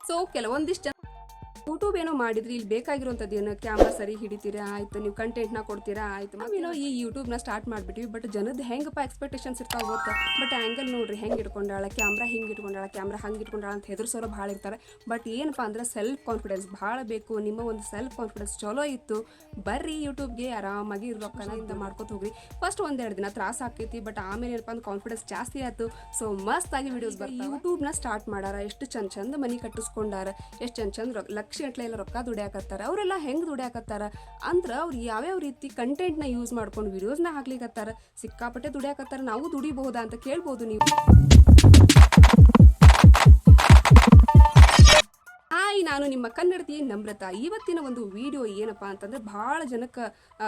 So ಕೆಲವೊಂದಿಷ್ಟು YouTube ಏನೋ ಮಾಡಿದ್ರಿ ಇಲ್ಲಿ ಬೇಕಾಗಿರುವಂಥದ್ದು ಏನು ಕ್ಯಾಮ್ರಾ ಸರಿ ಹಿಡಿತೀರಾ ಆಯ್ತು, ನೀವು ಕಂಟೆಂಟ್ನ ಕೊಡ್ತೀರಾ ಆಯ್ತು, ನಾವೇನೋ ಈ ಯೂಟ್ಯೂಬ್ನ ಸ್ಟಾರ್ಟ್ ಮಾಡಿಬಿಟ್ವಿ. ಬಟ್ ಜನದ ಹೆಂಗಪ್ಪ ಎಕ್ಸ್ಪೆಕ್ಟೇಷನ್ಸ್ ಇರ್ತಾವೆ ಗೊತ್ತಾ. ಬಟ್ ಆ್ಯಂಗಲ್ ನೋಡ್ರಿ ಹೆಂಗೆ ಇಟ್ಕೊಂಡಾಳ, ಕ್ಯಾಮ್ರಾ ಹಿಂಗೆ ಇಟ್ಕೊಂಡಾಳ, ಕ್ಯಾಮ್ರಾ ಹಂಗೆ ಇಟ್ಕೊಂಡಾಳ ಅಂತ ಹೆದರ್ಸೋರು ಭಾಳ ಇರ್ತಾರೆ. ಬಟ್ ಏನಪ್ಪ ಅಂದ್ರೆ ಸೆಲ್ಫ್ ಕಾನ್ಫಿಡೆನ್ಸ್ ಭಾಳ ಬೇಕು. ನಿಮ್ಮ ಒಂದು ಸೆಲ್ಫ್ ಕಾನ್ಫಿಡೆನ್ಸ್ ಚಲೋ ಇತ್ತು ಬರ್ರಿ ಯೂಟ್ಯೂಬ್ಗೆ ಆರಾಮಾಗಿ ರೊಕ್ಕನಿಂದ ಮಾಡ್ಕೊತ ಹೋಗ್ರಿ. ಫಸ್ಟ್ ಒಂದೆರಡು ದಿನ ತ್ರಾಸ ಆಕೈತಿ, ಬಟ್ ಆಮೇಲೆ ಏನಪ್ಪ ಅಂದ್ರೆ ಕಾನ್ಫಿಡೆನ್ಸ್ ಜಾಸ್ತಿ ಆಯ್ತು. ಸೊ ಮಸ್ತ್ ಆಗಿ ವಿಡಿಯೋಸ್ ಬರ್ತಾವೆ. ಯೂಟ್ಯೂಬ್ನ ಸ್ಟಾರ್ಟ್ ಮಾಡಾರ, ಎಷ್ಟು ಚಂದ ಮನಿ ಕಟ್ಟಿಸ್ಕೊಂಡಾರ, ಎಷ್ಟು ಚಂದ ಲಕ್ಷ ಗಂಟ್ಲೆ ಎಲ್ಲ ರೊಕ್ಕ ದುಡಿಯಾಕತ್ತಾರ. ಅವರೆಲ್ಲ ಹೆಂಗೆ ದುಡಿಯಾಕತ್ತಾರ ಅಂದ್ರೆ ಅವ್ರು ಯಾವ್ಯಾವ ರೀತಿ ಕಂಟೆಂಟ್ನ ಯೂಸ್ ಮಾಡ್ಕೊಂಡು ವಿಡಿಯೋಸ್ನ ಹಾಕ್ಲಿಕ್ಕತ್ತಾರ, ಸಿಕ್ಕಾಪಟ್ಟೆ ದುಡಿಯಾಕತ್ತಾರ. ನಾವು ದುಡಿಬಹುದಾ ಅಂತ ಕೇಳ್ಬೋದು ನೀವು. ನಾನು ನಿಮ್ಮ ಕನ್ನಡತಿ ನಮ್ರತಾ. ಇವತ್ತಿನ ಒಂದು ವಿಡಿಯೋ ಏನಪ್ಪಾ ಅಂತಂದ್ರೆ ಭಾಳ ಜನಕ್ಕೆ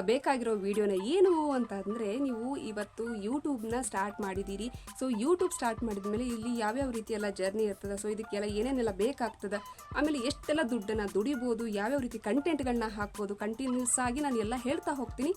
ಬೇಕಾಗಿರೋ ವಿಡಿಯೋನ ಏನು ಅಂತಂದ್ರೆ, ನೀವು ಇವತ್ತು ಯೂಟ್ಯೂಬ್ನ ಸ್ಟಾರ್ಟ್ ಮಾಡಿದ್ದೀರಿ. ಸೊ ಯೂಟ್ಯೂಬ್ ಸ್ಟಾರ್ಟ್ ಮಾಡಿದ್ಮೇಲೆ ಇಲ್ಲಿ ಯಾವ್ಯಾವ ರೀತಿ ಎಲ್ಲ ಜರ್ನಿ ಇರ್ತದೆ, ಸೊ ಇದಕ್ಕೆಲ್ಲ ಏನೇನೆಲ್ಲ ಬೇಕಾಗ್ತದೆ, ಆಮೇಲೆ ಎಷ್ಟೆಲ್ಲ ದುಡ್ಡನ್ನು ದುಡಿಬೋದು, ಯಾವ್ಯಾವ ರೀತಿ ಕಂಟೆಂಟ್ಗಳನ್ನ ಹಾಕ್ಬೋದು, ಕಂಟಿನ್ಯೂಸ್ ಆಗಿ ನಾನು ಎಲ್ಲ ಹೇಳ್ತಾ ಹೋಗ್ತೀನಿ.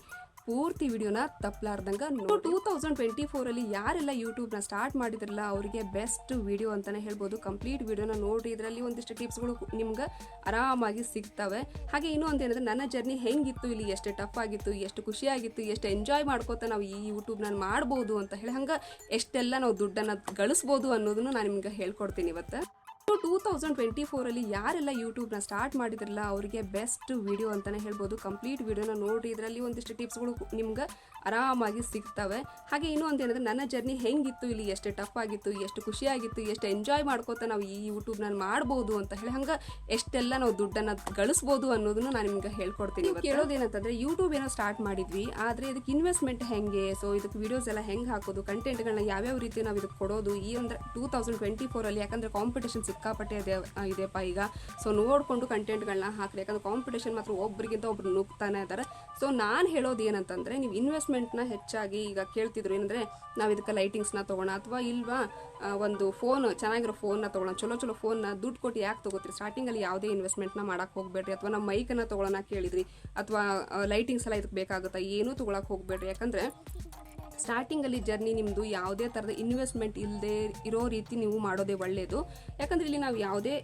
ಪೂರ್ತಿ ವಿಡಿಯೋನ ತಪ್ಪಲಾರ್ದಂಗೆ 2024 ಯಾರೆಲ್ಲ ಯೂಟ್ಯೂಬ್ನ ಸ್ಟಾರ್ಟ್ ಮಾಡಿದ್ರಲ್ಲ ಅವರಿಗೆ ಬೆಸ್ಟ್ ವಿಡಿಯೋ ಅಂತಲೇ ಹೇಳ್ಬೋದು. ಕಂಪ್ಲೀಟ್ ವಿಡಿಯೋನ ನೋಡ್ರಿ, ಇದರಲ್ಲಿ ಒಂದಿಷ್ಟು ಟಿಪ್ಸ್ಗಳು ನಿಮ್ಗೆ ಆರಾಮಾಗಿ ಸಿಗ್ತವೆ. ಹಾಗೆ ಇನ್ನೂ ಒಂದೇನಂದ್ರೆ ನನ್ನ ಜರ್ನಿ ಹೆಂಗಿತ್ತು, ಇಲ್ಲಿ ಎಷ್ಟು ಟಫ್ ಆಗಿತ್ತು, ಎಷ್ಟು ಖುಷಿಯಾಗಿತ್ತು, ಎಷ್ಟು ಎಂಜಾಯ್ ಮಾಡ್ಕೋತ ನಾವು ಈ ಯೂಟ್ಯೂಬ್ನ ಮಾಡ್ಬೋದು ಅಂತ ಹೇಳಿ, ಹಂಗೆ ಎಷ್ಟೆಲ್ಲ ನಾವು ದುಡ್ಡನ್ನು ಗಳಿಸ್ಬೋದು ಅನ್ನೋದನ್ನು ನಾನು ನಿಮ್ಗೆ ಹೇಳ್ಕೊಡ್ತೀನಿ ಇವತ್ತು. 2024 ಯಾರೆಲ್ಲ ಯೂಟ್ಯೂಬ್ನ ಸ್ಟಾರ್ಟ್ ಮಾಡಿದ್ರಲ್ಲ ಅವರಿಗೆ ಬೆಸ್ಟ್ ವಿಡಿಯೋ ಅಂತಲೇ ಹೇಳ್ಬೋದು. ಕಂಪ್ಲೀಟ್ ವಿಡಿಯೋನ ನೋಡ್ರಿ, ಇದರಲ್ಲಿ ಒಂದಿಷ್ಟು ಟಿಪ್ಸ್ಗಳು ನಿಮ್ಗೆ ಆರಾಮಾಗಿ ಸಿಗ್ತವೆ. ಹಾಗೆ ಇನ್ನೂ ಒಂದೇನಂದ್ರೆ ನನ್ನ ಜರ್ನಿ ಹೆಂಗಿತ್ತು, ಇಲ್ಲಿ ಎಷ್ಟು ಟಫ್ ಆಗಿತ್ತು, ಎಷ್ಟು ಖುಷಿಯಾಗಿತ್ತು, ಎಷ್ಟು ಎಂಜಾಯ್ ಮಾಡ್ಕೋತ ನಾವು ಈ ಯೂಟ್ಯೂಬ್ನ ಮಾಡ್ಬೋದು ಅಂತ ಹೇಳಿ, ಹಂಗೆ ಎಷ್ಟೆಲ್ಲ ನಾವು ದುಡ್ಡನ್ನು ಗಳಿಸ್ಬೋದು ಅನ್ನೋದನ್ನು ನಾನು ನಿಮ್ಗೆ ಹೇಳ್ಕೊಡ್ತೀನಿ. ಕೇಳೋದೇನಂತಂದ್ರೆ ಯೂಟ್ಯೂಬ್ ಏನೋ ಸ್ಟಾರ್ಟ್ ಮಾಡಿದ್ವಿ, ಆದರೆ ಇದಕ್ಕೆ ಇನ್ವೆಸ್ಟ್ಮೆಂಟ್ ಹೆಂಗೆ, ಸೊ ಇದಕ್ಕೆ ವಿಡಿಯೋಸ್ ಎಲ್ಲ ಹೆಂಗೆ ಹಾಕೋದು, ಕಂಟೆಂಟ್ಗಳನ್ನ ಯಾವ್ಯಾವ ರೀತಿ ನಾವು ಇದಕ್ಕೆ ಕೊಡೋದು, ಈ ಅಂದ್ರೆ 2024 ಯಾಕಂದ್ರೆ ಕಾಂಪಿಟೇಷನ್ ಸಿಕ್ಕಾಪಟ್ಟೆ ಇದೆಯಪ್ಪ ಈಗ. ಸೊ ನೋಡಿಕೊಂಡು ಕಂಟೆಂಟ್ಗಳನ್ನ ಹಾಕ್ರಿ, ಯಾಕಂದ್ರೆ ಕಾಂಪಿಟೇಷನ್ ಮಾತ್ರ ಒಬ್ರಿಗಿಂತ ಒಬ್ರು ನುಗ್ತಾನೆ ಇದ್ದಾರೆ. ಸೊ ನಾನು ಹೇಳೋದು ಏನಂತಂದರೆ, ನೀವು ಇನ್ವೆಸ್ಟ್ಮೆಂಟ್ನ ಹೆಚ್ಚಾಗಿ ಈಗ ಕೇಳ್ತಿದ್ರು ಏನಂದರೆ, ನಾವು ಇದಕ್ಕೆ ಲೈಟಿಂಗ್ಸ್ನ ತೊಗೋಣ ಅಥವಾ ಇಲ್ವಾ ಒಂದು ಫೋನ್ ಚೆನ್ನಾಗಿರೋ ಫೋನ್ನ ತೊಗೊಳ್ಳೋಣ, ಚಲೋ ಫೋನ್ನ ದುಡ್ಡು ಕೊಟ್ಟು ಯಾಕೆ ತೊಗೋತೀರಿ, ಸ್ಟಾರ್ಟಿಂಗಲ್ಲಿ ಯಾವುದೇ ಇನ್ವೆಸ್ಟ್ಮೆಂಟ್ನ ಮಾಡೋಕ್ಕೆ ಹೋಗಬೇಡ್ರಿ. ಅಥವಾ ನಮ್ಮ ಮೈಕನ್ನು ತೊಗೊಳ್ಳೋಣ ಕೇಳಿದ್ರಿ, ಅಥವಾ ಲೈಟಿಂಗ್ಸ್ ಎಲ್ಲ ಇದಕ್ಕೆ ಬೇಕಾಗುತ್ತಾ, ಏನೂ ತೊಗೊಳಕ್ಕೆ ಹೋಗಬೇಡ್ರಿ. ಯಾಕಂದರೆ ಸ್ಟಾರ್ಟಿಂಗಲ್ಲಿ ಜರ್ನಿ ನಿಮ್ಮದು ಯಾವುದೇ ಥರದ ಇನ್ವೆಸ್ಟ್ಮೆಂಟ್ ಇಲ್ಲದೆ ಇರೋ ರೀತಿ ನೀವು ಮಾಡೋದೇ ಒಳ್ಳೆಯದು. ಯಾಕಂದರೆ ಇಲ್ಲಿ ನಾವು ಯಾವುದೇ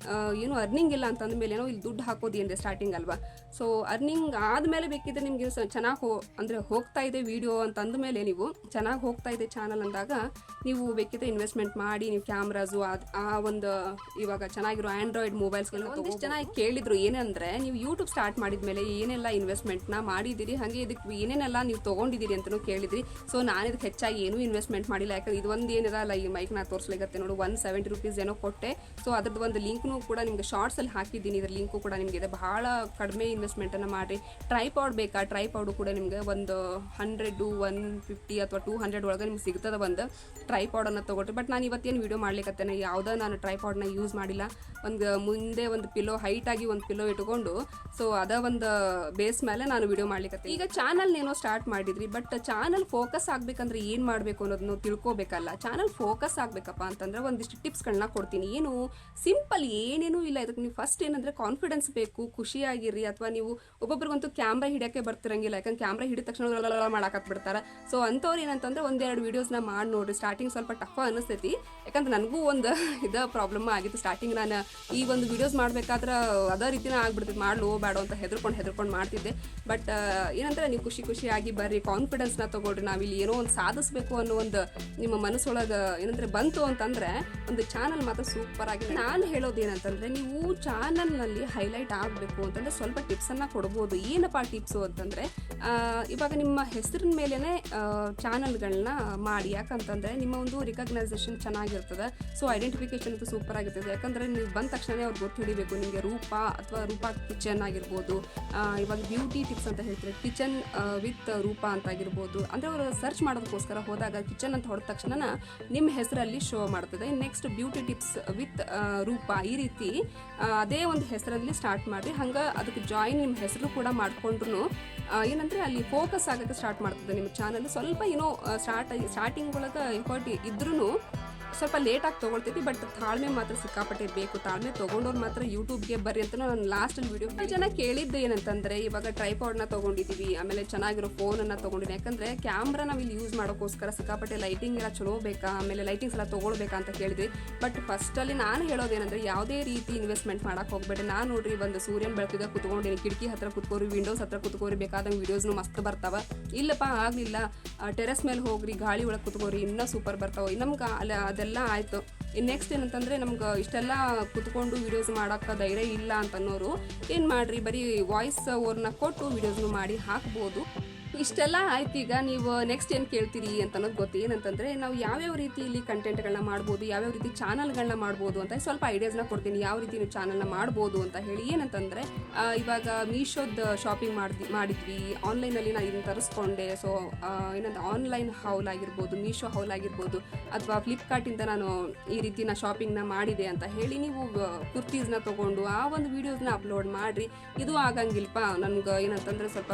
ಏನು ಅರ್ನಿಂಗ್ ಇಲ್ಲ ಅಂತಂದಮೇಲೆ ಏನೋ ಇಲ್ಲಿ ದುಡ್ಡು ಹಾಕೋದು ಏನಿದೆ ಸ್ಟಾರ್ಟಿಂಗ್ ಅಲ್ವಾ. ಸೊ ಅರ್ನಿಂಗ್ ಆದಮೇಲೆ ಬೇಕಿದ್ರೆ ನಿಮಗೆ ಚೆನ್ನಾಗಿ ಅಂದರೆ ಹೋಗ್ತಾ ಇದೆ ವಿಡಿಯೋ ಅಂತ ಅಂದಮೇಲೆ, ನೀವು ಚೆನ್ನಾಗಿ ಹೋಗ್ತಾ ಇದೆ ಚಾನಲ್ ಅಂದಾಗ ನೀವು ಬೇಕಿದ್ರೆ ಇನ್ವೆಸ್ಟ್ಮೆಂಟ್ ಮಾಡಿ ನೀವು ಕ್ಯಾಮ್ರಾಸು ಆ ಒಂದು ಇವಾಗ ಚೆನ್ನಾಗಿರೋ ಆ್ಯಂಡ್ರಾಯ್ಡ್ ಮೊಬೈಲ್ಸ್ಗಳನ್ನ ಒಂದಿಷ್ಟು ಚೆನ್ನಾಗಿ ಕೇಳಿದ್ರು. ಏನಂದರೆ ನೀವು ಯೂಟ್ಯೂಬ್ ಸ್ಟಾರ್ಟ್ ಮಾಡಿದ್ಮೇಲೆ ಏನೆಲ್ಲ ಇನ್ವೆಸ್ಟ್ಮೆಂಟ್ನ ಮಾಡಿದ್ದೀರಿ, ಹಾಗೆ ಇದಕ್ಕೆ ಏನೇನೆಲ್ಲ ನೀವು ತೊಗೊಂಡಿದ್ದೀರಿ ಅಂತಲೂ ಕೇಳಿದ್ರಿ. ಸೊ ನಾನು ಇದಕ್ಕೆ ಹೆಚ್ಚಾಗಿ ಏನೂ ಇನ್ವೆಸ್ಟ್ಮೆಂಟ್ ಮಾಡಿಲ್ಲ. ಯಾಕಂದ್ರೆ ಇದು ಒಂದು ಏನಿರಲ್ಲ, ಈ ಮೈಕ್ನ ತೋರಿಸ್ಲಿಕ್ಕೆ ನೋಡು 170 ರೂಪೀಸ್ ಏನೋ ಕೊಟ್ಟೆ. ಸೊ ಅದ್ರದ್ದು ಒಂದು ಲಿಂಕ್ನು ಕೂಡ ನಿಮಗೆ ಶಾರ್ಟ್ಸಲ್ಲಿ ಹಾಕಿದ್ದೀನಿ, ಇದ್ರ ಲಿಂಕು ಕೂಡ ನಿಮಗೆ ಇದೆ. ಬಹಳ ಕಡಿಮೆ ಇನ್ವೆಸ್ಟ್ಮೆಂಟನ್ನು ಮಾಡಿ. ಟ್ರೈಪಾಡ್ ಬೇಕಾ, ಟ್ರೈಪಾಡು ಕೂಡ ನಿಮಗೆ ಒಂದು 100, 150 ಅಥವಾ 200 ಒಳಗೆ ನಿಮ್ಗೆ ಸಿಗ್ತದೆ ಒಂದು ಟ್ರೈಪಾಡನ್ನು ತೊಗೊಳ್ರಿ. ಬಟ್ ನಾನು ಇವತ್ತೇನು ವೀಡಿಯೋ ಮಾಡ್ಲಿಕ್ಕತ್ತೇನೆ, ಯಾವುದೋ ನಾನು ಟ್ರೈಪಾಡ್ನ ಯೂಸ್ ಮಾಡಿಲ್ಲ. ಮುಂದೆ ಒಂದು ಪಿಲ್ಲೋ ಹೈಟಾಗಿ ಒಂದು ಪಿಲ್ಲೋ ಇಟ್ಕೊಂಡು, ಸೊ ಅದ ಒಂದು ಬೇಸ್ ಮೇಲೆ ನಾನು ವೀಡಿಯೋ ಮಾಡ್ಲಿಕ್ಕೆ. ಈಗ ಚಾನಲ್ ಏನೋ ಸ್ಟಾರ್ಟ್ ಮಾಡಿದ್ರಿ, ಬಟ್ ಚಾನಲ್ ಫೋಕಸ್ ಆಗ್ಬೇಕಂದ್ರೆ ಏನು ಮಾಡಬೇಕು ಅನ್ನೋದನ್ನು ತಿಳ್ಕೊಬೇಕಲ್ಲ. ಚಾನಲ್ ಫೋಕಸ್ ಆಗಬೇಕಪ್ಪ ಅಂತಂದ್ರೆ ಒಂದಿಷ್ಟು ಟಿಪ್ಸ್ಗಳನ್ನ ಕೊಡ್ತೀನಿ. ಏನು ಸಿಂಪಲ್, ಏನೇನೂ ಇಲ್ಲ. ಇದಕ್ಕೆ ನೀವು ಫಸ್ಟ್ ಏನಂದರೆ ಕಾನ್ಫಿಡೆನ್ಸ್ ಬೇಕು, ಖುಷಿಯಾಗಿರ್ರಿ. ಅಥವಾ ನೀವು ಒಬ್ಬೊಬ್ರಿಗಂತೂ ಕ್ಯಾಮ್ರಾ ಹಿಡಿಯೋಕ್ಕೆ ಬರ್ತಿರಂಗಿಲ್ಲ, ಯಾಕಂದ್ರೆ ಕ್ಯಾಮ್ರಾ ಹಿಡಿದ ತಕ್ಷಣ ಮಾಡಾಕತ್ಬಿಡ್ತಾರೆ. ಸೊ ಅಂಥವ್ರು ಏನಂತಂದ್ರೆ ಒಂದೆರಡು ವೀಡಿಯೋಸ್ನ ಮಾಡಿ ನೋಡ್ರಿ. ಸ್ಟಾರ್ಟಿಂಗ್ ಸ್ವಲ್ಪ ಟಫ್ ಅನಿಸ್ತೈತಿ, ಯಾಕಂದ್ರೆ ನನಗೂ ಒಂದು ಇದೇ ಪ್ರಾಬ್ಲಮ್ ಆಗಿತ್ತು. ಸ್ಟಾರ್ಟಿಂಗ್ ನಾನು ಈ ಒಂದು ವೀಡಿಯೋಸ್ ಮಾಡಬೇಕಾದ್ರೆ ಅದೇ ರೀತಿನೇ ಆಗ್ಬಿಡ್ತಿತ್ತು, ಮಾಡಲು ಬೇಡ ಅಂತ ಹೆದರ್ಕೊಂಡು ಮಾಡ್ತಿದ್ದೆ. ಬಟ್ ಏನಂದ್ರೆ ನೀವು ಖುಷಿಯಾಗಿ ಬರ್ರಿ, ಕಾನ್ಫಿಡೆನ್ಸ್ನ ತೊಗೊಳ್ರಿ. ನಾವಿಲ್ಲಿ ಏನೋ ಒಂದು ಸಾಧಿಸಬೇಕು ಅನ್ನೋ ಒಂದು ನಿಮ್ಮ ಮನಸ್ಸೊಳಗೆ ಏನಂದರೆ ಬಂತು ಅಂತಂದರೆ ಒಂದು ಚಾನಲ್ ಮಾತ್ರ ಸೂಪರ್ ಆಗಿ. ನಾನು ಹೇಳೋದು ಏನಂತಂದರೆ, ನೀವು ಚಾನಲ್ನಲ್ಲಿ ಹೈಲೈಟ್ ಆಗಬೇಕು ಅಂತಂದರೆ ಸ್ವಲ್ಪ ಟಿಪ್ಸನ್ನು ಕೊಡ್ಬೋದು. ಏನಪ್ಪ ಟಿಪ್ಸು ಅಂತಂದರೆ, ಇವಾಗ ನಿಮ್ಮ ಹೆಸರಿನ ಮೇಲೇ ಚಾನಲ್ಗಳನ್ನ ಮಾಡಿ. ಯಾಕಂತಂದರೆ ನಿಮ್ಮ ಒಂದು ರಿಕಗ್ನೈಸೇಷನ್ ಚೆನ್ನಾಗಿರ್ತದೆ. ಸೊ ಐಡೆಂಟಿಫಿಕೇಶನ್ ಅಂತೂ ಸೂಪರ್ ಆಗಿರ್ತದೆ. ಯಾಕಂದರೆ ನೀವು ಬಂದ ತಕ್ಷಣ ಅವ್ರು ಗೊತ್ತು ಹಿಡಿಬೇಕು ನಿಮಗೆ. ರೂಪಾ ಕಿಚನ್ ಆಗಿರ್ಬೋದು, ಇವಾಗ ಬ್ಯೂಟಿ ಟಿಪ್ಸ್ ಅಂತ ಹೇಳ್ತಾರೆ, ಕಿಚನ್ ವಿತ್ ರೂಪಾ ಅಂತಾಗಿರ್ಬೋದು. ಅಂದರೆ ಅವರು ಸರ್ಚ್ ಮಾಡೋದಕ್ಕೋಸ್ಕರ ಹೋದಾಗ ಕಿಚನ್ ಅಂತ ಹೊಡೆದ ತಕ್ಷಣ ನಿಮ್ಮ ಹೆಸರಲ್ಲಿ ಶೋ ಮಾಡ್ತದೆ. Next beauty tips with Roopa, ಈ ರೀತಿ ಅದೇ ಒಂದು ಹೆಸರಲ್ಲಿ ಸ್ಟಾರ್ಟ್ ಮಾಡಿ. ಹಂಗೆ ಅದಕ್ಕೆ ಜಾಯಿನ್ ನಿಮ್ಮ ಹೆಸರು ಕೂಡ ಮಾಡಿಕೊಂಡ್ರು ಏನಂದರೆ ಅಲ್ಲಿ ಫೋಕಸ್ ಆಗೋಕ್ಕೆ ಸ್ಟಾರ್ಟ್ ಮಾಡ್ತದೆ ನಿಮ್ಮ ಚಾನಲ್. ಸ್ವಲ್ಪ ಏನೋ ಸ್ಟಾರ್ಟಿಂಗ್ ಒಳಗೆ ಎಫರ್ಟ್ ಇದ್ರೂ ಸ್ವಲ್ಪ ಲೇಟಾಗಿ ತೊಗೊಳ್ತೈತಿ, ಬಟ್ ತಾಳ್ಮೆ ಮಾತ್ರ ಸಿಕ್ಕಾಪಟ್ಟೆ ಬೇಕು. ತಾಳ್ಮೆ ತೊಗೊಂಡವ್ರು ಮಾತ್ರ ಯೂಟ್ಯೂಬ್ಗೆ ಬರ್ರಿ ಅಂತ ನಾನು ಲಾಸ್ಟಲ್ಲಿ ವಿಡಿಯೋ ಜನ ಕೇಳಿದ್ದು ಏನಂತಂದರೆ, ಇವಾಗ ಟ್ರೈಪಾಡ್ನ ತೊಗೊಂಡಿದ್ದೀವಿ, ಆಮೇಲೆ ಚೆನ್ನಾಗಿರೋ ಫೋನನ್ನು ತೊಗೊಂಡಿದ್ದೀನಿ. ಯಾಕಂದರೆ ಕ್ಯಾಮ್ರಾ ನಾವು ಇಲ್ಲಿ ಯೂಸ್ ಮಾಡೋಕ್ಕೋಸ್ಕರ ಸಿಕ್ಕಾಪಟ್ಟೆ ಲೈಟಿಂಗ್ ಎಲ್ಲ ಚಲೋ ಬೇಕಾ, ಆಮೇಲೆ ಲೈಟಿಂಗ್ಸ್ ಎಲ್ಲ ತೊಗೊಳ್ಬೇಕಾ ಅಂತ ಕೇಳಿದ್ವಿ. ಬಟ್ ಫಸ್ಟಲ್ಲಿ ನಾನು ಹೇಳೋದೇನೆಂದರೆ, ಯಾವುದೇ ರೀತಿ ಇನ್ವೆಸ್ಟ್ಮೆಂಟ್ ಮಾಡೋಕೆ ಹೋಗಬೇಡಿ. ನಾನು ನೋಡ್ರಿ ಒಂದು ಸೂರ್ಯನ ಬೆಳಕಿಗೆ ಕುತ್ಕೊಂಡಿನಿ, ಕಿಟಕಿ ಹತ್ರ ಕುತ್ಕೋರಿ, ವಿಂಡೋಸ್ ಹತ್ರ ಕುತ್ಕೋರಿ, ಬೇಕಾದಂಗೆ ವೀಡಿಯೋಸ್ನು ಮಸ್ತ್ ಬರ್ತಾವ. ಇಲ್ಲಪ್ಪ ಆಗಲಿಲ್ಲ, ಟೆರೆಸ್ ಮೇಲೆ ಹೋಗ್ರಿ, ಗಾಳಿ ಒಳಗೆ ಕುತ್ಕೋರಿ, ಇನ್ನೂ ಸೂಪರ್ ಬರ್ತಾವೆ. ನಮ್ಗೆ ಅಲ್ಲ ಅದೆಲ್ಲ ಆಯಿತು. ನೆಕ್ಸ್ಟ್ ಏನಂತಂದರೆ, ನಮ್ಗೆ ಇಷ್ಟೆಲ್ಲ ಕುತ್ಕೊಂಡು ವೀಡಿಯೋಸ್ ಮಾಡೋಕ್ಕೆ ಧೈರ್ಯ ಇಲ್ಲ ಅಂತನ್ನೋರು ಏನು ಮಾಡಿರಿ, ಬರೀ ವಾಯ್ಸ್ ಓವರ್ನ ಕೊಟ್ಟು ವೀಡಿಯೋಸ್ನು ಮಾಡಿ ಹಾಕ್ಬೋದು. ಇಷ್ಟೆಲ್ಲ ಆಯ್ತು. ಈಗ ನೀವು ನೆಕ್ಸ್ಟ್ ಏನು ಕೇಳ್ತೀರಿ ಅಂತ ಅನ್ನೋದು ಗೊತ್ತು. ಏನಂತಂದರೆ, ನಾವು ಯಾವ್ಯಾವ ರೀತಿ ಇಲ್ಲಿ ಕಂಟೆಂಟ್ಗಳನ್ನ ಮಾಡ್ಬೋದು, ಯಾವ್ಯಾವ ರೀತಿ ಚಾನಲ್ಗಳನ್ನ ಮಾಡ್ಬೋದು ಅಂತ ಸ್ವಲ್ಪ ಐಡಿಯಾಸ್ನ ಕೊಡ್ತೀನಿ, ಯಾವ ರೀತಿ ನೀವು ಚಾನಲ್ನ ಮಾಡ್ಬೋದು ಅಂತ ಹೇಳಿ. ಏನಂತಂದರೆ, ಇವಾಗ ಮೀಶೋದ ಶಾಪಿಂಗ್ ಮಾಡಿದ್ವಿ ಆನ್ಲೈನಲ್ಲಿ, ನಾನು ಇದನ್ನು ತರಿಸ್ಕೊಂಡೆ. ಸೊ ಏನಂತ ಆನ್ಲೈನ್ ಹೌಲ್ ಆಗಿರ್ಬೋದು, ಮೀಶೋ ಹೌಲ್ ಆಗಿರ್ಬೋದು, ಅಥವಾ ಫ್ಲಿಪ್ಕಾರ್ಟಿಂದ ನಾನು ಈ ರೀತಿ ಶಾಪಿಂಗ್ನ ಮಾಡಿದೆ ಅಂತ ಹೇಳಿ ನೀವು ಕುರ್ತೀಸ್ನ ತೊಗೊಂಡು ಆ ಒಂದು ವೀಡಿಯೋಸ್ನ ಅಪ್ಲೋಡ್ ಮಾಡಿರಿ. ಇದು ಆಗಂಗಿಲ್ಲಪ್ಪ, ನನಗೆ ಏನಂತಂದರೆ ಸ್ವಲ್ಪ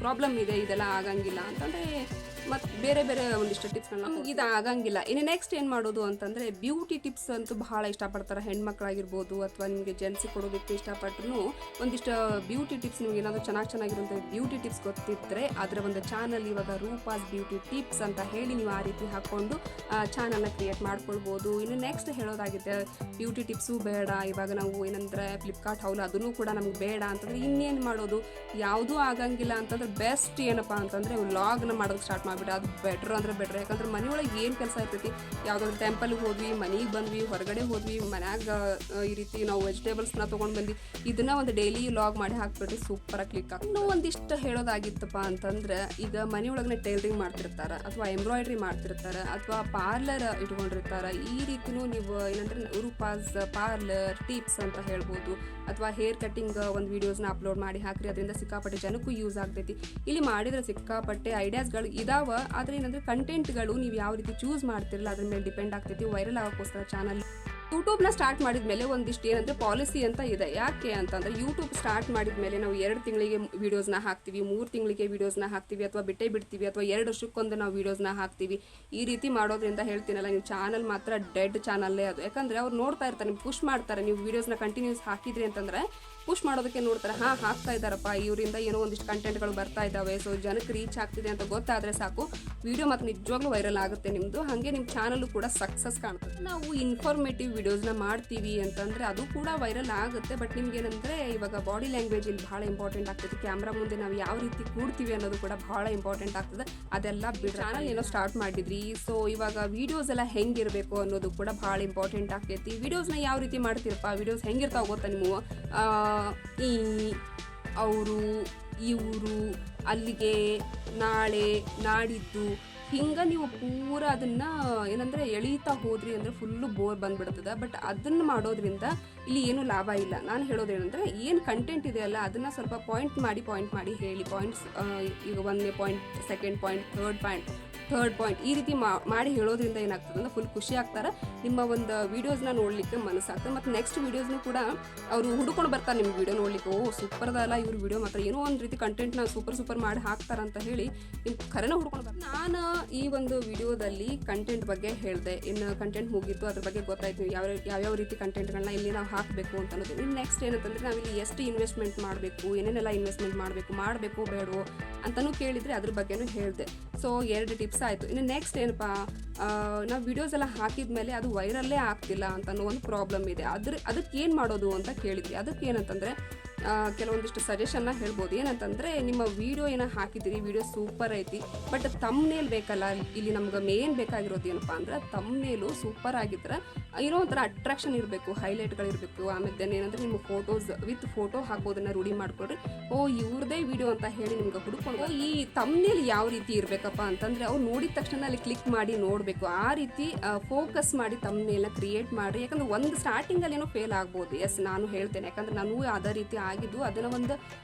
ಪ್ರಾಬ್ಲಮ್ ಇದೆ, ಇದೆಲ್ಲ ಆಗಂಗಿಲ್ಲ ಅಂತಂದರೆ ಮತ್ತು ಬೇರೆ ಬೇರೆ ಒಂದಿಷ್ಟು ಟಿಪ್ಸ್ಗಳನ್ನ ಇದು ಆಗಂಗಿಲ್ಲ. ಇನ್ನು ನೆಕ್ಸ್ಟ್ ಏನು ಮಾಡೋದು ಅಂತಂದರೆ, ಬ್ಯೂಟಿ ಟಿಪ್ಸ್ ಅಂತೂ ಬಹಳ ಇಷ್ಟಪಡ್ತಾರೆ ಹೆಣ್ಮಕ್ಳಾಗಿರ್ಬೋದು, ಅಥವಾ ನಿಮಗೆ ಜೆಂಟ್ಸಿಗೆ ಕೊಡೋದಕ್ಕೆ ಇಷ್ಟಪಟ್ಟರು ಒಂದಿಷ್ಟು ಬ್ಯೂಟಿ ಟಿಪ್ಸ್, ನಿಮ್ಗೆ ಏನಾದರೂ ಚೆನ್ನಾಗಿರುವಂಥ ಬ್ಯೂಟಿ ಟಿಪ್ಸ್ ಗೊತ್ತಿದ್ದರೆ ಅದರ ಒಂದು ಚಾನಲ್ ಇವಾಗ ರೂಪಾಸ್ ಬ್ಯೂಟಿ ಟಿಪ್ಸ್ ಅಂತ ಹೇಳಿ ನೀವು ಆ ರೀತಿ ಹಾಕ್ಕೊಂಡು ಚಾನಲ್ನ ಕ್ರಿಯೇಟ್ ಮಾಡ್ಕೊಳ್ಬೋದು. ಇನ್ನು ನೆಕ್ಸ್ಟ್ ಹೇಳೋದಾಗಿದೆ, ಬ್ಯೂಟಿ ಟಿಪ್ಸು ಬೇಡ, ಇವಾಗ ನಾವು ಏನಂದರೆ ಫ್ಲಿಪ್ಕಾರ್ಟ್ ಹೌಲ್ ಅದನ್ನು ಕೂಡ ನಮ್ಗೆ ಬೇಡ ಅಂತಂದರೆ ಇನ್ನೇನು ಮಾಡೋದು, ಯಾವುದೂ ಆಗಂಗಿಲ್ಲ ಅಂತಂದ್ರೆ ಬೆಸ್ಟ್ ಏನಪ್ಪ ಅಂತಂದರೆ ವ್ಲಾಗ್ನ ಮಾಡೋದು ಸ್ಟಾರ್ಟ್ ಮಾಡಿಬಿಟ್ಟು, ಅದು ಬೆಟ್ರ್ ಅಂದರೆ ಬೆಟ್ರ್. ಯಾಕಂದ್ರೆ ಮನೆಯೊಳಗೆ ಏನು ಕೆಲಸ ಇರ್ತೈತಿ, ಯಾವುದಾದ್ರು ಟೆಂಪಲ್ಗೆ ಹೋದ್ವಿ, ಮನೆಗೆ ಬಂದ್ವಿ, ಹೊರಗಡೆ ಹೋದ್ವಿ, ಮನ್ಯಾಗ ಈ ರೀತಿ ನಾವು ವೆಜಿಟೇಬಲ್ಸ್ನ ತೊಗೊಂಡು ಬಂದ್ವಿ, ಇದನ್ನ ಒಂದು ಡೈಲಿ ವ್ಲಾಗ್ ಮಾಡಿ ಹಾಕ್ಬಿಟ್ಟು ಸೂಪರಾಗಿ ಕ್ಲಿಕ್ ಆಗ್ತದೆ. ಇನ್ನೂ ಒಂದಿಷ್ಟು ಹೇಳೋದಾಗಿತ್ತಪ್ಪ ಅಂತಂದ್ರೆ, ಈಗ ಮನೆಯೊಳಗನೆ ಟೈಲರಿಂಗ್ ಮಾಡ್ತಿರ್ತಾರೆ, ಅಥವಾ ಎಂಬ್ರಾಯ್ಡ್ರಿ ಮಾಡ್ತಿರ್ತಾರೆ, ಅಥವಾ ಪಾರ್ಲರ್ ಇಟ್ಕೊಂಡಿರ್ತಾರೆ. ಈ ರೀತಿಯೂ ನೀವು ಏನಂದರೆ ರೂಪಾಸ್ ಪಾರ್ಲರ್ ಟಿಪ್ಸ್ ಅಂತ ಹೇಳ್ಬೋದು, ಅಥವಾ ಹೇರ್ ಕಟ್ಟಿಂಗ್ ಒಂದು ವೀಡಿಯೋಸ್ನ ಅಪ್ಲೋಡ್ ಮಾಡಿ ಹಾಕ್ರಿ, ಅದರಿಂದ ಸಿಕ್ಕಾಪಟ್ಟೆ ಜನಕ್ಕೂ ಯೂಸ್ ಆಗ್ತೈತಿ. ಇಲ್ಲಿ ಮಾಡಿದ್ರೆ ಸಿಕ್ಕಾಪಟ್ಟೆ ಐಡಿಯಾಸ್ಗಳು ಇದಾವ. ಆದರೆ ಏನಂದರೆ ಕಂಟೆಂಟ್ಗಳು ನೀವು ಯಾವ ರೀತಿ ಚೂಸ್ ಮಾಡ್ತಿರಲ್ಲ ಅದ್ರ ಮೇಲೆ ಡಿಪೆಂಡ್ ಆಗ್ತೈತಿ. ವೈರಲ್ ಆಗೋಕ್ಕೋಸ್ಕರ ಚಾನಲ್ ಯೂಟ್ಯೂಬ್ನ ಸ್ಟಾರ್ಟ್ ಮಾಡಿದ ಮೇಲೆ ಒಂದಿಷ್ಟು ಏನಂದರೆ ಪಾಲಿಸಿ ಅಂತ ಇದೆ. ಯಾಕೆ ಅಂತಂದರೆ, ಯೂಟ್ಯೂಬ್ ಸ್ಟಾರ್ಟ್ ಮಾಡಿದ ಮೇಲೆ ನಾವು 2 ತಿಂಗಳಿಗೆ ವೀಡಿಯೋಸ್ನ ಹಾಕ್ತೀವಿ, 3 ತಿಂಗಳಿಗೆ ವೀಡಿಯೋಸ್ನ ಹಾಕ್ತೀವಿ, ಅಥವಾ ಬಿಟ್ಟೇ ಬಿಡ್ತೀವಿ, ಅಥವಾ 2 ವರ್ಷಕ್ಕೊಂದು ನಾವು ವೀಡಿಯೋಸ್ನ ಹಾಕ್ತೀವಿ. ಈ ರೀತಿ ಮಾಡೋದ್ರಿಂದ ಹೇಳ್ತೀನಲ್ಲ, ನೀವು ಚಾನಲ್ ಮಾತ್ರ ಡೆಡ್ ಚಾನಲ್ಲೇ ಅದು. ಯಾಕಂದರೆ ಅವ್ರು ನೋಡ್ತಾ ಇರ್ತಾರೆ, ನೀವು ಪುಷ್ ಮಾಡ್ತಾರೆ, ನೀವು ವೀಡಿಯೋಸ್ನ ಕಂಟಿನ್ಯೂಸ್ ಹಾಕಿದ್ರಿ ಅಂತಂದರೆ ಪುಷ್ ಮಾಡೋದಕ್ಕೆ ನೋಡ್ತಾರೆ, ಹಾಕ್ತಾ ಇದ್ದಾರಪ್ಪ, ಇವರಿಂದ ಏನೋ ಒಂದಿಷ್ಟು ಕಂಟೆಂಟ್ಗಳು ಬರ್ತಾ ಇದ್ದಾವೆ, ಸೊ ಜನಕ್ಕೆ ರೀಚ್ ಆಗ್ತಿದೆ ಅಂತ ಗೊತ್ತಾದರೆ ಸಾಕು, ವಿಡಿಯೋ ಮಾತ್ರ ನಿಜವಾಗ್ಲೂ ವೈರಲ್ ಆಗುತ್ತೆ ನಿಮ್ಮದು. ಹಾಗೆ ನಿಮ್ಮ ಚಾನಲ್ಲು ಕೂಡ ಸಕ್ಸಸ್ ಕಾಣ್ತದೆ. ನಾವು ಇನ್ಫಾರ್ಮೇಟಿವ್ ವಿಡಿಯೋಸ್ನ ಮಾಡ್ತೀವಿ ಅಂತಂದರೆ ಅದು ಕೂಡ ವೈರಲ್ ಆಗುತ್ತೆ. ಬಟ್ ನಿಮ್ಗೇನಂದರೆ, ಇವಾಗ ಬಾಡಿ ಲ್ಯಾಂಗ್ವೇಜ್ ಇಲ್ಲಿ ಭಾಳ ಇಂಪಾರ್ಟೆಂಟ್ ಆಗ್ತದೆ. ಕ್ಯಾಮ್ರಾ ಮುಂದೆ ನಾವು ಯಾವ ರೀತಿ ಕೂಡ್ತೀವಿ ಅನ್ನೋದು ಕೂಡ ಭಾಳ ಇಂಪಾರ್ಟೆಂಟ್ ಆಗ್ತದೆ. ಅದೆಲ್ಲ ಬಿಡಿ, ಚಾನಲ್ ಏನೋ ಸ್ಟಾರ್ಟ್ ಮಾಡಿದ್ರಿ, ಸೊ ಇವಾಗ ವೀಡಿಯೋಸ್ ಎಲ್ಲ ಹೆಂಗಿರಬೇಕು ಅನ್ನೋದು ಕೂಡ ಭಾಳ ಇಂಪಾರ್ಟೆಂಟ್ ಆಗ್ತೈತಿ. ವೀಡಿಯೋಸ್ನ ಯಾವ ರೀತಿ ಮಾಡ್ತೀರಪ್ಪ, ವೀಡಿಯೋಸ್ ಹೆಂಗಿರ್ತಾವೆ ಗೊತ್ತಾ ನೀವು, ಅವರು ಇವರು ಅಲ್ಲಿಗೆ ನಾಳೆ ನಾಡಿದ್ದು ಹಿಂಗೆ ನೀವು ಪೂರ ಅದನ್ನು ಏನಂದರೆ ಎಳೀತಾ ಹೋದ್ರಿ ಅಂದರೆ ಫುಲ್ಲು ಬೋರ್ ಬಂದುಬಿಡ್ತದೆ. ಬಟ್ ಅದನ್ನು ಮಾಡೋದ್ರಿಂದ ಇಲ್ಲಿ ಏನೂ ಲಾಭ ಇಲ್ಲ. ನಾನು ಹೇಳೋದೇನೆಂದರೆ, ಏನು ಕಂಟೆಂಟ್ ಇದೆಯಲ್ಲ ಅದನ್ನು ಸ್ವಲ್ಪ ಪಾಯಿಂಟ್ ಮಾಡಿ ಹೇಳಿ. ಪಾಯಿಂಟ್ಸ್ ಈಗ 1ನೇ point, 2nd point, 3rd point ಈ ರೀತಿ ಮಾಡಿ ಹೇಳೋದ್ರಿಂದ ಏನಾಗ್ತದೆ ಅಂದ್ರೆ ಫುಲ್ ಖುಷಿ ಆಗ್ತಾರೆ. ನಿಮ್ಮ ಒಂದು ವೀಡಿಯೋಸ್ನ ನೋಡಲಿಕ್ಕೆ ಮನಸ್ಸಾಗ್ತದೆ. ಮತ್ತು ನೆಕ್ಸ್ಟ್ ವೀಡಿಯೋಸ್ನು ಕೂಡ ಅವರು ಹುಡ್ಕೊಂಡು ಬರ್ತಾರೆ ನಿಮ್ಮ ವೀಡಿಯೋ ನೋಡಲಿಕ್ಕೆ. ಸೂಪರ್ದಲ್ಲ ಇವ್ರ ವೀಡಿಯೋ ಮಾತ್ರ, ಏನೋ ಒಂದು ರೀತಿ ಕಂಟೆಂಟ್ನ ಸೂಪರ್ ಮಾಡಿ ಹಾಕ್ತಾರಂತ ಹೇಳಿ ನಿಮ್ಮ ಖರೇನ ಹುಡ್ಕೊಂಡು ಬರ್ತಾರೆ. ನಾನು ಈ ಒಂದು ವಿಡಿಯೋದಲ್ಲಿ ಕಂಟೆಂಟ್ ಬಗ್ಗೆ ಹೇಳಿದೆ. ಇನ್ನು ಕಂಟೆಂಟ್ ಮುಗೀತು, ಅದ್ರ ಬಗ್ಗೆ ಗೊತ್ತಾಯ್ತು ಯಾವ್ಯಾವ ರೀತಿ ಕಂಟೆಂಟ್ಗಳನ್ನ ಇಲ್ಲಿ ನಾವು ಹಾಕಬೇಕು ಅಂತ ಅನ್ನೋದು. ಇನ್ನು ನೆಕ್ಸ್ಟ್ ಏನಂತಂದರೆ, ನಾವಿಲ್ಲಿ ಎಷ್ಟು ಇನ್ವೆಸ್ಟ್ಮೆಂಟ್ ಮಾಡಬೇಕು, ಏನೇನೆಲ್ಲ ಇನ್ವೆಸ್ಟ್ಮೆಂಟ್ ಮಾಡಬೇಕು ಬೇಡವೋ ಅಂತಲೂ ಕೇಳಿದರೆ ಅದ್ರ ಬಗ್ಗೆನೂ ಹೇಳಿದೆ. ಸೊ 2 ಟಿಪ್ಸ್ ಆಯಿತು. ಇನ್ನು ನೆಕ್ಸ್ಟ್ ಏನಪ್ಪ, ನಾವು ವಿಡಿಯೋಸ್ ಎಲ್ಲ ಹಾಕಿದ ಮೇಲೆ ಅದು ವೈರಲ್ಲೇ ಆಗ್ತಿಲ್ಲ ಅಂತ ಅನ್ನೋ ಒಂದು ಪ್ರಾಬ್ಲಮ್ ಇದೆ. ಅದಕ್ಕೆ ಏನು ಮಾಡೋದು ಅಂತ ಕೇಳಿದ್ವಿ. ಅದಕ್ಕೆ ಏನಂತಂದರೆ, ಕೆಲವೊಂದಿಷ್ಟು ಸಜೆಷನ್ನ ಹೇಳ್ಬೋದು. ಏನಂತಂದರೆ, ನಿಮ್ಮ ವೀಡಿಯೋ ಏನೋ ಹಾಕಿದ್ದೀರಿ, ವೀಡಿಯೋ ಸೂಪರ್ ಐತಿ, ಬಟ್ ತಮ್ನೇಲ್ ಬೇಕಲ್ಲ. ಇಲ್ಲಿ ನಮ್ಗೆ ಮೇನ್ ಬೇಕಾಗಿರೋದು ಏನಪ್ಪ ಅಂದ್ರೆ, ತಮ್ನೇಲು ಸೂಪರ್ ಆಗಿದ್ರೆ ಏನೋ ಒಂಥರ ಅಟ್ರಾಕ್ಷನ್ ಇರಬೇಕು, ಹೈಲೈಟ್ಗಳಿರಬೇಕು. ಆಮೇಲೆ ಏನಂದರೆ, ನಿಮ್ಮ ಫೋಟೋಸ್ ವಿತ್ ಫೋಟೋ ಹಾಕೋದನ್ನು ರೂಢಿ ಮಾಡ್ಕೊಳ್ರಿ. ಇವ್ರದೇ ವೀಡಿಯೋ ಅಂತ ಹೇಳಿ ನಿಮ್ಗೆ ಹುಡ್ಕೊಂಡು ಈ ತಮ್ನೇಲ್ ಯಾವ ರೀತಿ ಇರಬೇಕಪ್ಪ ಅಂತಂದರೆ, ಅವ್ರು ನೋಡಿದ ತಕ್ಷಣ ಅಲ್ಲಿ ಕ್ಲಿಕ್ ಮಾಡಿ ನೋಡಬೇಕು. ಆ ರೀತಿ ಫೋಕಸ್ ಮಾಡಿ ತಮ್ನೇಲ್ನ ಕ್ರಿಯೇಟ್ ಮಾಡಿ. ಯಾಕಂದರೆ ಒಂದು ಸ್ಟಾರ್ಟಿಂಗಲ್ಲಿ ಏನೋ ಫೇಲ್ ಆಗ್ಬೋದು. ಎಸ್, ನಾನು ಹೇಳ್ತೇನೆ, ಯಾಕಂದರೆ ನಾನು ಅದೇ ರೀತಿ ಆಗಿದ್ದು, ಅದನ್ನು ಒಂದು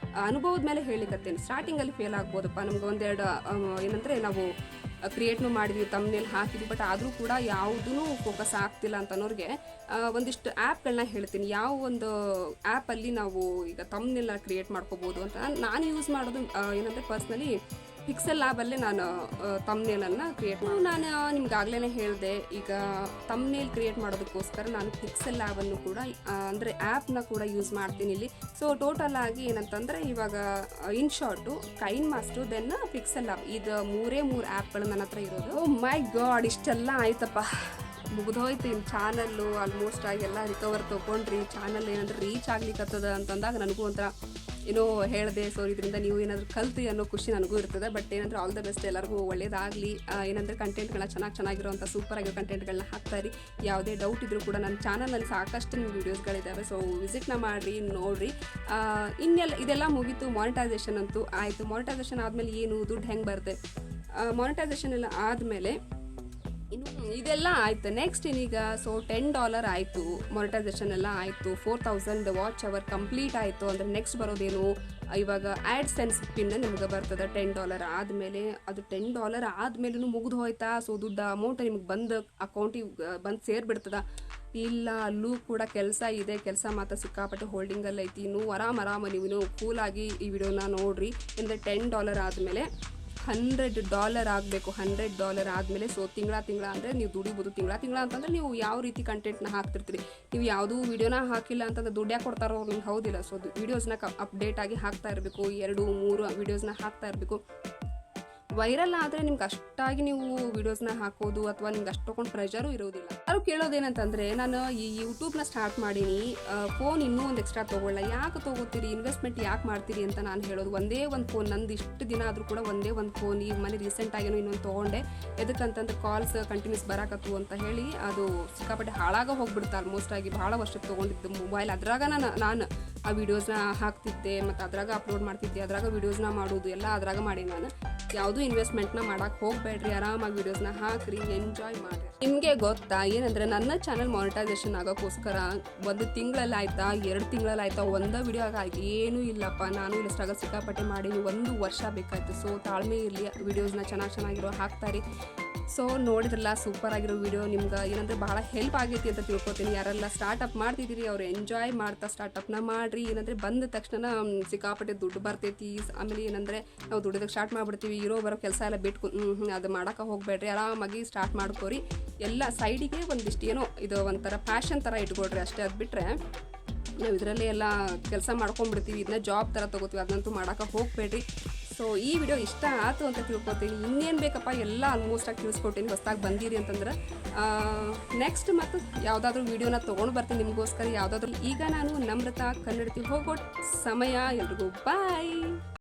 ಅನುಭವದ ಮೇಲೆ ಹೇಳಿಕತ್ತೇನೆ. ಸ್ಟಾರ್ಟಿಂಗಲ್ಲಿ ಫೇಲ್ ಆಗ್ಬೋದಪ್ಪ, ನಮ್ಗೆ 1-2 ಏನಂದರೆ ನಾವು ಕ್ರಿಯೇಟ್ನು ಮಾಡಿದ್ವಿ, ತಮ್ನೇಲ್ ಹಾಕಿದ್ವಿ, ಬಟ್ ಆದರೂ ಕೂಡ ಯಾವುದೂ ಫೋಕಸ್ ಆಗ್ತಿಲ್ಲ ಅಂತ ಅನ್ನೋರಿಗೆ ಒಂದಿಷ್ಟು ಆ್ಯಪ್ಗಳನ್ನ ಹೇಳ್ತೀನಿ. ಯಾವ ಒಂದು ಆ್ಯಪಲ್ಲಿ ನಾವು ಈಗ ತಮ್ನೇಲ್ನ ಕ್ರಿಯೇಟ್ ಮಾಡ್ಕೋಬೋದು ಅಂತ. ನಾನು ಯೂಸ್ ಮಾಡೋದು ಏನಂದರೆ, ಪರ್ಸ್ನಲಿ ಪಿಕ್ಸೆಲ್ ಲ್ಯಾಬಲ್ಲೇ ನಾನು ತಮ್ನೇಲನ್ನು ಕ್ರಿಯೇಟ್ ನಾನು ನಿಮ್ಗಾಗಲೇ ಹೇಳಿದೆ. ಈಗ ತಮ್ನೇಲ್ ಕ್ರಿಯೇಟ್ ಮಾಡೋದಕ್ಕೋಸ್ಕರ ನಾನು ಪಿಕ್ಸೆಲ್ ಲ್ಯಾಬನ್ನು ಕೂಡ ಅಂದರೆ ಆ್ಯಪ್ನ ಕೂಡ ಯೂಸ್ ಮಾಡ್ತೀನಿ ಇಲ್ಲಿ. ಸೊ ಟೋಟಲ್ ಆಗಿ ಏನಂತಂದರೆ ಇವಾಗ in short KineMaster then PixelLab ಇದು ಮೂರೇ ಆ್ಯಪ್ಗಳು ನನ್ನ ಹತ್ರ ಇರೋದು. ಓ ಮೈ ಗಾಡ್, ಇಷ್ಟೆಲ್ಲ ಆಯ್ತಪ್ಪ, ಮುಗಿದೋಯ್ತು. ಇನ್ನು ಚಾನಲ್ಲು ಆಲ್ಮೋಸ್ಟ್ ಆಗಿ ಎಲ್ಲ ರಿಕವರ್ ತೊಗೊಂಡ್ರಿ. ಚಾನಲ್ ಏನಂದ್ರೆ ರೀಚ್ ಆಗ್ಲಿಕ್ಕತ್ತದ ಅಂತಂದಾಗ ನನಗೂ ಒಂಥರ ಏನೋ ಹೇಳಿದೆ. ಸೊ ಇದರಿಂದ ನೀವು ಏನಾದರೂ ಕಲ್ತು ಅನ್ನೋ ಖುಷಿ ನನಗೂ ಇರ್ತದೆ. ಬಟ್ ಏನಂದ್ರೆ ಆಲ್ ದ ಬೆಸ್ಟ್, ಎಲ್ಲರಿಗೂ ಒಳ್ಳೇದಾಗಲಿ. ಏನಂದರೆ ಕಂಟೆಂಟ್ಗಳನ್ನ ಚೆನ್ನಾಗಿರೋಂಥ ಸೂಪರಾಗಿರೋ ಕಂಟೆಂಟ್ಗಳನ್ನ ಹಾಕ್ತಾಯಿರಿ. ಯಾವುದೇ ಡೌಟ್ ಇದ್ರೂ ಕೂಡ ನನ್ನ ಚಾನಲಲ್ಲಿ ಸಾಕಷ್ಟು ನಿಮ್ಮ ವೀಡಿಯೋಸ್ಗಳಿದ್ದಾವೆ. ಸೊ ವಿಸಿಟ್ನ ಮಾಡಿರಿ, ನೋಡಿರಿ. ಇದೆಲ್ಲ ಮುಗೀತು. ಮಾನಿಟೈಸೇಷನ್ ಅಂತೂ ಆಯಿತು. ಮಾನಿಟೈಸೇಷನ್ ಆದಮೇಲೆ ಏನು ದುಡ್ಡು ಹೆಂಗೆ ಬರುತ್ತೆ, ಮಾನಿಟೈಸೇಷನ್ ಎಲ್ಲ ಆದಮೇಲೆ ಇನ್ನು ಇದೆಲ್ಲ ಆಯಿತು. ನೆಕ್ಸ್ಟ್ ಇನ್ನೀಗ ಸೊ $10 ಆಯಿತು, ಮಾನಿಟೈಸೇಷನ್ ಎಲ್ಲ ಆಯಿತು. 4000 ವಾಚ್ ಅವರ್ ಕಂಪ್ಲೀಟ್ ಆಯಿತು. ಅಂದರೆ ನೆಕ್ಸ್ಟ್ ಬರೋದೇನು, ಇವಾಗ ಆ್ಯಡ್ ಸೆನ್ಸ್ ಪಿನ್ ನಿಮ್ಗೆ ಬರ್ತದೆ $10 ಆದಮೇಲೆ. ಅದು $10 ಆದಮೇಲೂ ಮುಗಿದು ಹೋಯ್ತಾ? ಸೊ ದುಡ್ಡು ಅಮೌಂಟ್ ನಿಮ್ಗೆ ಬಂದು ಅಕೌಂಟಿಗೆ ಬಂದು ಸೇರಿಬಿಡ್ತದ? ಇಲ್ಲ, ಅಲ್ಲೂ ಕೂಡ ಕೆಲಸ ಇದೆ. ಕೆಲಸ ಮಾತ್ರ ಸಿಕ್ಕಾಪಟ್ಟೆ ಹೋಲ್ಡಿಂಗಲ್ಲಿ ಐತಿ. ಇನ್ನೂ ಆರಾಮ ನೀವು ಕೂಲಾಗಿ ಈ ವಿಡಿಯೋನ ನೋಡಿರಿ. ಅಂದರೆ $10 ಆದಮೇಲೆ $100 ಆಗಬೇಕು. $100 ಆದಮೇಲೆ ಸೊ ತಿಂಗಳ ಅಂದರೆ ನೀವು ದುಡಿಬೋದು. ತಿಂಗಳ ಅಂತಂದರೆ ನೀವು ಯಾವ ರೀತಿ ಕಂಟೆಂಟ್ನ ಹಾಕ್ತಿರ್ತೀರಿ. ನೀವು ಯಾವುದೂ ವೀಡಿಯೋನ ಹಾಕಿಲ್ಲ ಅಂತಂದ್ರೆ ದುಡ್ಡು ಯಾಕೆ ಕೊಡ್ತಾರೋ ನಿಮ್ಗೆ ಹೌದಿಲ್ಲ. ಸೊ ವೀಡಿಯೋಸ್ನ ಅಪ್ಡೇಟ್ ಆಗಿ ಹಾಕ್ತಾ ಇರಬೇಕು. 2-3 ವೀಡಿಯೋಸ್ನ ಹಾಕ್ತಾ ಇರಬೇಕು. ವೈರಲ್ ಆದರೆ ನಿಮ್ಗೆ ಅಷ್ಟಾಗಿ ನೀವು ವೀಡಿಯೋಸ್ನ ಹಾಕೋದು ಅಥವಾ ನಿಮ್ಗೆ ಅಷ್ಟೊಂದು ಪ್ರೆಷರು ಇರೋದಿಲ್ಲ. ಯಾರು ಕೇಳೋದೇನಂತಂದರೆ, ನಾನು ಈ ಯೂಟ್ಯೂಬ್ನ ಸ್ಟಾರ್ಟ್ ಮಾಡೀನಿ, ಫೋನ್ ಇನ್ನೂ ಒಂದು ಎಕ್ಸ್ಟ್ರಾ ತೊಗೊಳ್ಳ. ಯಾಕೆ ತೊಗೋತೀರಿ, ಇನ್ವೆಸ್ಟ್ಮೆಂಟ್ ಯಾಕೆ ಮಾಡ್ತೀರಿ ಅಂತ ನಾನು ಹೇಳೋದು. ಒಂದೇ ಒಂದು ಫೋನ್, ನಂದು ಇಷ್ಟು ದಿನ ಆದರೂ ಕೂಡ ಒಂದೇ ಒಂದು ಫೋನ್. ಈಗ ಮನೆ ರೀಸೆಂಟಾಗೇನೋ ಇನ್ನೊಂದು ತೊಗೊಂಡೆ. ಎದಕ್ಕಂತಂದ್ರೆ ಕಾಲ್ಸ್ ಕಂಟಿನ್ಯೂಸ್ ಬರಾಕತ್ತು ಅಂತ ಹೇಳಿ ಅದು ಸಿಕ್ಕಾಪಟ್ಟೆ ಹಾಳಾಗ ಹೋಗ್ಬಿಡುತ್ತೆ. ಆಲ್ಮೋಸ್ಟ್ ಆಗಿ ಭಾಳ ವರ್ಷಕ್ಕೆ ತೊಗೊಂಡಿದ್ದು ಮೊಬೈಲ್. ಅದ್ರಾಗ ನಾನು ಆ ವೀಡಿಯೋಸ್ನ ಹಾಕ್ತಿದ್ದೆ ಮತ್ತು ಅದ್ರಾಗ ಅಪ್ಲೋಡ್ ಮಾಡ್ತಿದ್ದೆ, ಅದ್ರಾಗ ವೀಡಿಯೋಸ್ನ ಮಾಡೋದು ಎಲ್ಲ ಅದ್ರಾಗ ಮಾಡಿ. ನಾನು ಯಾವುದೂ ಇನ್ವೆಸ್ಟ್ಮೆಂಟ್ನ ಮಾಡೋಕ್ಕೆ ಹೋಗಬೇಡ್ರಿ. ಆರಾಮಾಗಿ ವೀಡಿಯೋಸ್ನ ಹಾಕ್ರಿ, ಎಂಜಾಯ್ ಮಾಡಿರಿ. ನಿಮಗೆ ಗೊತ್ತಾ ಏನಂದರೆ, ನನ್ನ ಚಾನಲ್ ಮಾನಿಟೈಸೇಷನ್ ಆಗೋಕ್ಕೋಸ್ಕರ 1 ತಿಂಗಳಲ್ಲಿ ಆಯಿತಾ, 2 ತಿಂಗಳಲ್ಲಿ ಆಯಿತಾ, ಒಂದೇ ವಿಡಿಯೋ ಆಗಿ ಏನೂ ಇಲ್ಲಪ್ಪ. ನಾನು ಇಲ್ಲಿ ಸ್ಟ್ರಗಲ್ ಸಿಕ್ಕಾಪಟ್ಟೆ ಮಾಡೀನಿ. 1 ವರ್ಷ ಬೇಕಾಯಿತು. ಸೊ ತಾಳ್ಮೆ ಇರಲಿ, ವೀಡಿಯೋಸ್ನ ಚೆನ್ನಾಗಿರೋ ಹಾಕ್ತಾರಿ. ಸೊ ನೋಡಿದ್ರಲ್ಲ, ಸೂಪರ್ ಆಗಿರೋ ವಿಡಿಯೋ. ನಿಮ್ಗೆ ಏನಂದರೆ ಭಾಳ ಹೆಲ್ಪ್ ಆಗೈತಿ ಅಂತ ತಿಳ್ಕೊತೀನಿ. ಯಾರೆಲ್ಲ ಸ್ಟಾರ್ಟಪ್ ಮಾಡ್ತಿದ್ದೀರಿ ಅವ್ರು ಎಂಜಾಯ್ ಮಾಡ್ತಾ ಸ್ಟಾರ್ಟಪ್ನ ಮಾಡಿರಿ. ಏನಂದರೆ ಬಂದ ತಕ್ಷಣ ಸಿಕ್ಕಾಪಟ್ಟೆ ದುಡ್ಡು ಬರ್ತೈತಿ. ಆಮೇಲೆ ಏನಂದರೆ ನಾವು ದುಡಿಯೋದಕ್ಕೆ ಸ್ಟಾರ್ಟ್ ಮಾಡಿಬಿಡ್ತೀವಿ. ಬರೋ ಕೆಲಸ ಎಲ್ಲ ಬಿಟ್ಟು ಅದು ಮಾಡೋಕೆ ಹೋಗಬೇಡ್ರಿ. ಆರಾಮಾಗಿ ಸ್ಟಾರ್ಟ್ ಮಾಡ್ಕೋರಿ. ಎಲ್ಲ ಸೈಡಿಗೆ ಒಂದಿಷ್ಟು ಏನೋ ಇದು ಒಂಥರ ಪ್ಯಾಷನ್ ಥರ ಇಟ್ಕೊಳ್ರಿ ಅಷ್ಟೇ. ಅದು ಬಿಟ್ಟರೆ ನಾವು ಇದರಲ್ಲೇ ಎಲ್ಲ ಕೆಲಸ ಮಾಡ್ಕೊಂಡ್ಬಿಡ್ತೀವಿ. ಇದನ್ನ ಜಾಬ್ ಥರ ತೊಗೋತೀವಿ. ಅದನ್ನಂತೂ ಮಾಡೋಕೆ ಹೋಗಬೇಡ್ರಿ. ಸೊ ಈ ವಿಡಿಯೋ ಇಷ್ಟ ಆಯಿತು ಅಂತ ತಿಳ್ಕೊತೀನಿ. ಇನ್ನೇನು ಬೇಕಪ್ಪ ಎಲ್ಲ ಆಲ್ಮೋಸ್ಟಾಗಿ ತಿಳಿಸ್ಕೊಟ್ಟಿನಿ. ಹೊಸದಾಗಿ ಬಂದಿರಿ ಅಂತಂದ್ರೆ ನೆಕ್ಸ್ಟ್ ಮತ್ತು ಯಾವುದಾದ್ರೂ ವೀಡಿಯೋನ ತೊಗೊಂಡು ಬರ್ತೀನಿ ನಿಮಗೋಸ್ಕರ. ಯಾವುದಾದ್ರೂ ಈಗ ನಾನು ನಮ್ರತಾ ಕನ್ನಡತಿ ಹೋಗೋ ಸಮಯ. ಎಲ್ರಿಗೂ ಬಾಯ್.